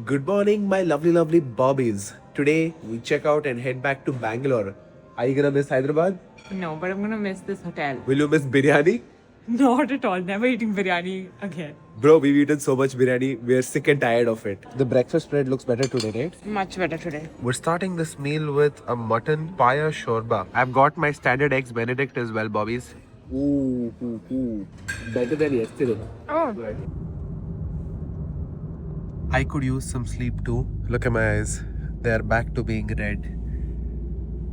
Good morning, my lovely bobbies. Today we check out and head back to Bangalore. Are you gonna miss Hyderabad? No, but I'm gonna miss this hotel. Will you miss biryani? Not at all. Never eating biryani again. Bro, we've eaten so much biryani, we're sick and tired of it. The breakfast spread looks better today, right? Much better today. We're starting this meal with a mutton paya shorba. I've got my standard eggs Benedict as well, bobbies. Ooh. Better than yesterday. Oh. I could use some sleep too. Look at my eyes. They're back to being red.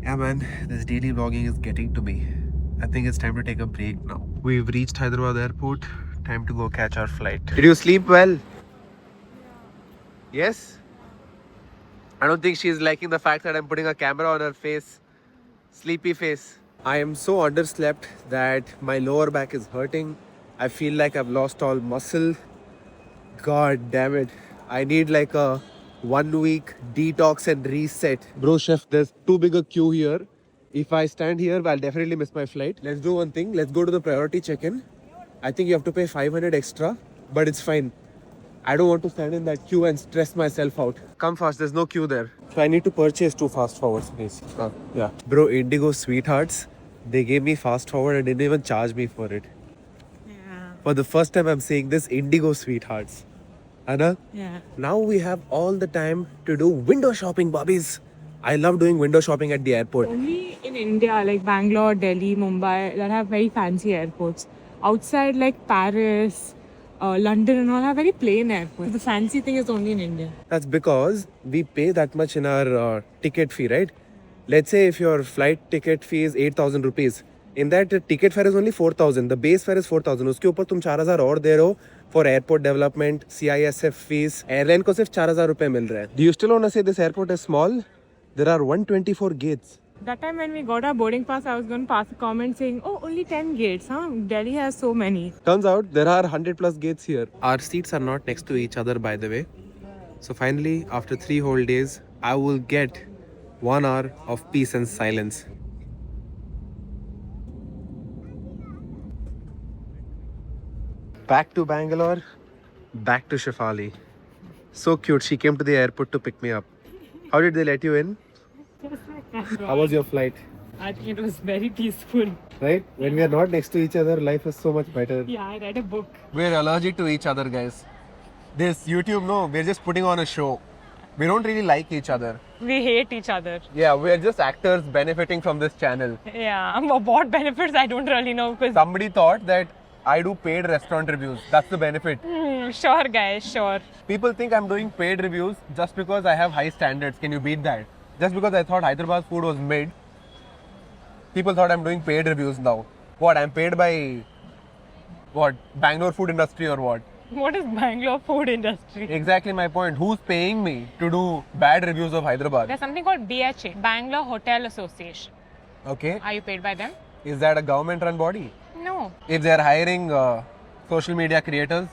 Yeah man, this daily vlogging is getting to me. I think it's time to take a break now. We've reached Hyderabad airport. Time to go catch our flight. Did you sleep well? Yes? I don't think she's liking the fact that I'm putting a camera on her face. Sleepy face. I am so underslept that my lower back is hurting. I feel like I've lost all muscle. God damn it. I need like a 1 week detox and reset. Bro, chef, there's too big a queue here. If I stand here, I'll definitely miss my flight. Let's do one thing. Let's go to the priority check-in. I think you have to pay 500 extra, but it's fine. I don't want to stand in that queue and stress myself out. Come fast, there's no queue there. So I need to purchase 2 fast forwards, please. Yeah. Bro, Indigo sweethearts, they gave me fast forward and didn't even charge me for it. Yeah. For the first time, I'm saying this, Indigo sweethearts. Anna? Yeah. Now we have all the time to do window shopping, bobbies. I love doing window shopping at the airport. Only in India, like Bangalore, Delhi, Mumbai, that have very fancy airports. Outside, like Paris, London, and all have very plain airports. The fancy thing is only in India. That's because we pay that much in our ticket fee, right? Let's say if your flight ticket fee is 8,000 rupees. In that, ticket fare is only 4,000. The base fare is 4,000. उसके ऊपर तुम 4,000 और दे रहे हो for airport development, CISF fees. Airline को सिर्फ 4,000 रुपए मिल रहा है. Do you still want to say this airport is small? There are 124 gates. That time when we got our boarding pass, I was going to pass a comment saying, oh, only 10 gates, huh? Delhi has so many. Turns out there are 100 plus gates here. Our seats are not next to each other, by the way. So finally, after 3 whole days, I will get 1 hour of peace and silence. Back to Bangalore, back to Shefali. So cute. She came to the airport to pick me up. How did they let you in? How was your flight? I think it was very peaceful. Right? When we are not next to each other, life is so much better. Yeah, I read a book. We're allergic to each other, guys. This YouTube, no, we're just putting on a show. We don't really like each other. We hate each other. Yeah, we're just actors benefiting from this channel. Yeah, what benefits I don't really know because. Somebody thought that I do paid restaurant reviews. That's the benefit. Sure, guys, sure. People think I'm doing paid reviews just because I have high standards. Can you beat that? Just because I thought Hyderabad food was mid, people thought I'm doing paid reviews now. What? I'm paid by what? Bangalore food industry or what? What is Bangalore food industry? Exactly my point. Who's paying me to do bad reviews of Hyderabad? There's something called BHA, Bangalore Hotel Association. Okay. Are you paid by them? Is that a government run body? No. If they're hiring social media creators,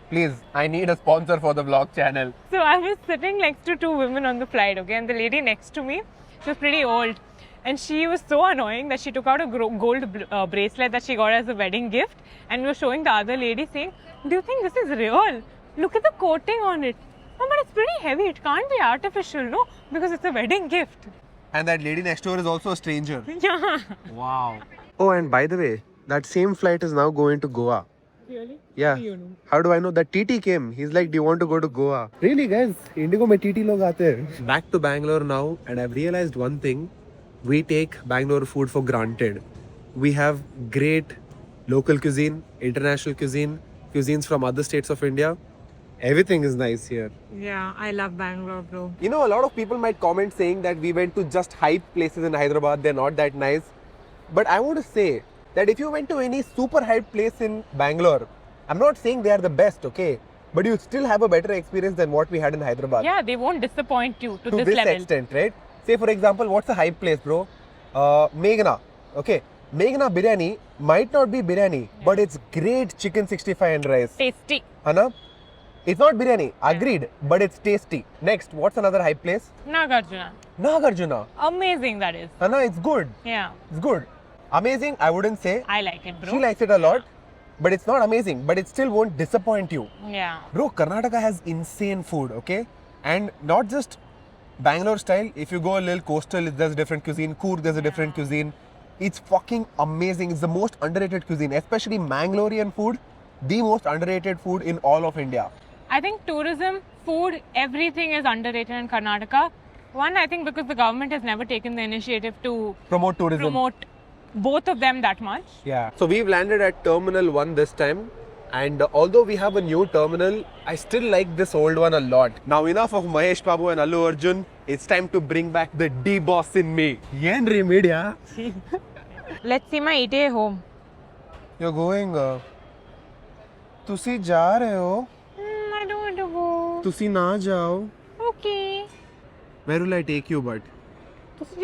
please, I need a sponsor for the vlog channel. So I was sitting next to 2 women on the flight, okay, and the lady next to me, she was pretty old. And she was so annoying that she took out a gold bracelet that she got as a wedding gift and was showing the other lady saying, do you think this is real? Look at the coating on it. No, but it's pretty heavy. It can't be artificial, no? Because it's a wedding gift. And that lady next door is also a stranger. Yeah. Wow. Oh, and by the way, that same flight is now going to Goa. Really? Yeah. How do you know? How do I know? That TT came. He's like, do you want to go to Goa? Really, guys? Indigo mein TT log aate hain. Back to Bangalore now, and I've realized one thing. We take Bangalore food for granted. We have great local cuisine, international cuisine, cuisines from other states of India. Everything is nice here. Yeah, I love Bangalore, bro. You know, a lot of people might comment saying that we went to just hype places in Hyderabad. They're not that nice. But I want to say that if you went to any super hyped place in Bangalore, I'm not saying they are the best, okay? But you still have a better experience than what we had in Hyderabad. Yeah, they won't disappoint you to To this level. extent, right? Say for example, what's a hype place, bro? Meghna, okay? Meghna biryani might not be biryani, but it's great chicken 65 and rice. Tasty. Hana? It's not biryani, agreed, but it's tasty. Next, what's another hype place? Nagarjuna. Nagarjuna. Amazing that is. Hana, it's good. Yeah, It's good. Amazing, I wouldn't say. I like it, bro. She likes it a lot, but it's not amazing, but it still won't disappoint you. Yeah. Bro, Karnataka has insane food, okay? And not just Bangalore style. If you go a little coastal, there's a different cuisine. Coorg, there's a different cuisine. It's fucking amazing. It's the most underrated cuisine, especially Mangalorean food. The most underrated food in all of India. I think tourism, food, everything is underrated in Karnataka. One, I think because the government has never taken the initiative to Promote tourism. promote both of them that much. Yeah. So we've landed at Terminal 1 this time. And although we have a new terminal, I still like this old one a lot. Now enough of Mahesh Babu and Allu Arjun. It's time to bring back the D-boss in me. Yenri media. Let's see my ETA home. You're going... ਤੁਸੀਂ ਜਾ ਰਹੇ ਹੋ? I don't want to go. ਤੁਸੀਂ ਨਾ ਜਾਓ. Okay. Where will I take you, but?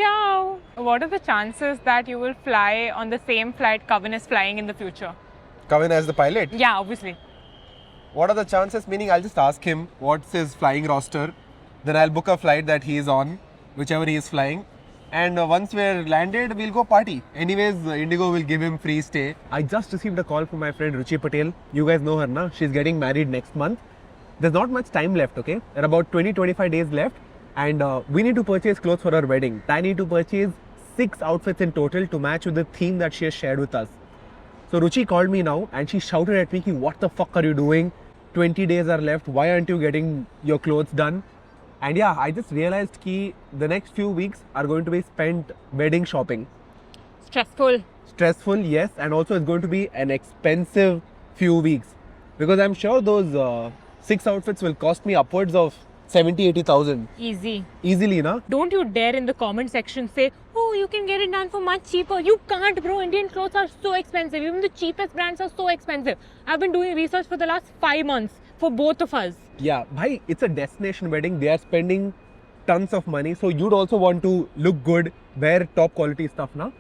Yeah. What are the chances that you will fly on the same flight Kavin is flying in the future? Kavin as the pilot? Yeah, obviously. What are the chances? Meaning I'll just ask him what's his flying roster. Then I'll book a flight that he is on, whichever he is flying. And once we're landed, we'll go party. Anyways, Indigo will give him free stay. I just received a call from my friend Ruchi Patel. You guys know her, na? She's getting married next month. There's not much time left, okay? There are about 20-25 days left. And we need to purchase clothes for her wedding. I need to purchase 6 outfits in total to match with the theme that she has shared with us. So Ruchi called me now and she shouted at me, what the fuck are you doing? 20 days are left. Why aren't you getting your clothes done? And yeah, I just realized that the next few weeks are going to be spent wedding shopping. Stressful. Stressful, yes. And also it's going to be an expensive few weeks. Because I'm sure those 6 outfits will cost me upwards of 70,000-80,000. Easy. Easily, na? Don't you dare in the comment section say, oh, you can get it done for much cheaper. You can't, bro. Indian clothes are so expensive. Even the cheapest brands are so expensive. I've been doing research for the last 5 months for both of us. Yeah, bhai, it's a destination wedding. They are spending tons of money. So you'd also want to look good, wear top quality stuff, na?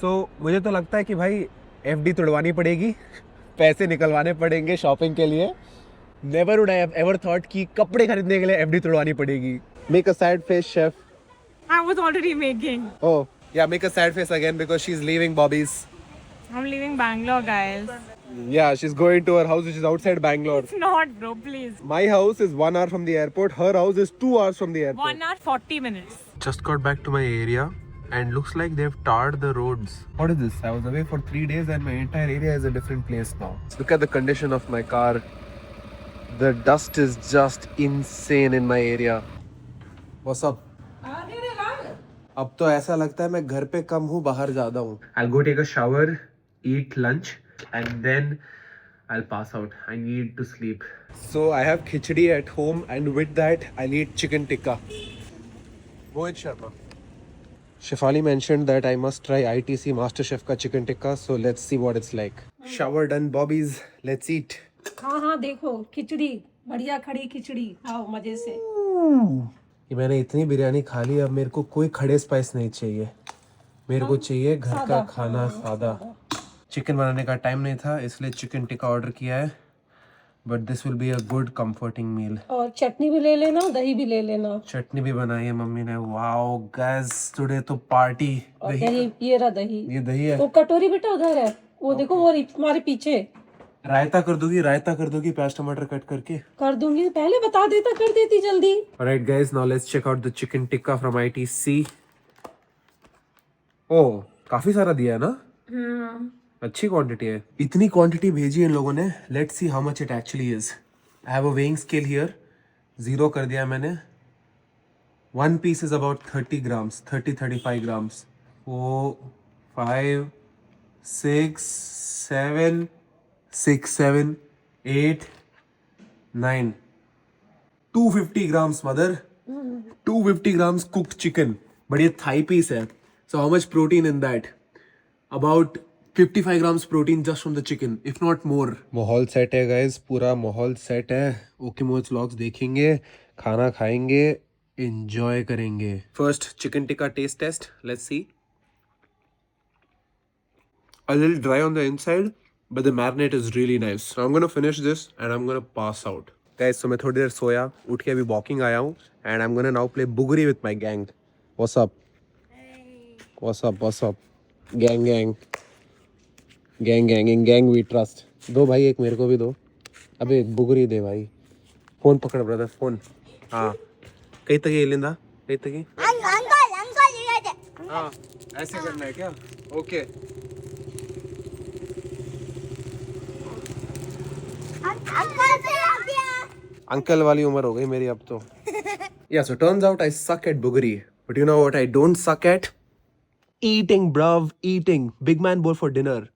So मुझे तो लगता है कि भाई FD तुड़वानी पड़ेगी, पैसे निकलवाने पड़ेंगे शॉपिंग के लिए. Never would I have ever thought कि कपड़े खरीदने के लिए FD तुड़वानी पड़ेगी. Make a sad face, chef. I was already making. Oh, yeah, make a sad face again because she's leaving Bobby's. I'm leaving Bangalore, guys. Yeah, she's going to her house which is outside Bangalore. It's not, bro, please. My house is 1 hour from the airport. Her house is 2 hours from the airport. 1 hour, 40 minutes. Just got back to my area and looks like they've tarred the roads. What is this? I was away for 3 days and my entire area is a different place now. Look at the condition of my car. The dust is just insane in my area. What's up? अब तो ऐसा लगता है मैं घर पे कम हूँ बाहर ज़्यादा हूँ. I'll go take a shower, eat lunch and then I'll pass out. I need to sleep. So I have khichdi at home and with that I'll eat chicken tikka. Mohit Sharma. Shefali mentioned that I must try ITC MasterChef ka chicken tikka. So let's see what it's like. Shower done, Bobbies. Let's eat. हाँ हाँ देखो खिचड़ी बढ़िया खड़ी खिचड़ी खाओ मजे से. कि मैंने इतनी बिरयानी खा ली अब मेरे को कोई खड़े स्पाइस नहीं चाहिए. मेरे को चाहिए घर का खाना सादा. चिकन बनाने का टाइम नहीं था इसलिए चिकन टिक्का ऑर्डर किया है. But this will be a good comforting meal. और चटनी भी ले लेना दही भी ले लेना. चटनी भी बनाई है मम्मी ने. वाओ गाइस टुडे तो पार्टी. और दही ये रहा दही. ये दही है. वो कटोरी बेटा उधर है वो देखो वो हमारे पीछे. रायता कर दोगी प्याज टमाटर कट करके. कर दूंगी पहले बता देता कर देती जल्दी. Alright guys, now let's check out the chicken tikka from ITC. Oh, काफी सारा दिया है ना? अच्छी क्वांटिटी है. इतनी क्वांटिटी भेजी है इन लोगों ने. Let's see how much it actually is. I have a weighing scale here. 0 कर दिया मैंने. One piece is about 30 grams, 30-35 grams. 4, 5, 6, 7, 6, 7, 8, 9. 250 grams, mother. 250 grams cooked chicken. But ये thigh piece है. So how much protein in that? About 55 grams protein just from the chicken, if not more. माहौल set है guys, पूरा माहौल set है. Okay मोहित vlogs देखेंगे, खाना खाएंगे, enjoy करेंगे. First chicken tikka taste test. Let's see. A little dry on the inside, but the marinade is really nice. So I'm gonna finish this and I'm gonna pass out. Guys, so मैं थोड़ी देर सोया, उठ के अभी walking आया हूँ, and I'm gonna now play buguri with my gang. What's up? What's up? What's up? Gang, gang. Gang, gang. In gang we trust. दो भाई एक मेरे को भी दो. अबे एक बुगरी दे भाई. फोन पकड़ ब्रदर फोन. हाँ कहीं तक ये लिंदा कहीं तक अंकल ये दे हाँ ऐसे करना है क्या ओके अंकल से आ गया अंकल वाली उम्र हो गई मेरी अब तो yeah so turns out I suck at boogery but you know what I don't suck at eating bruv eating big man bowl for dinner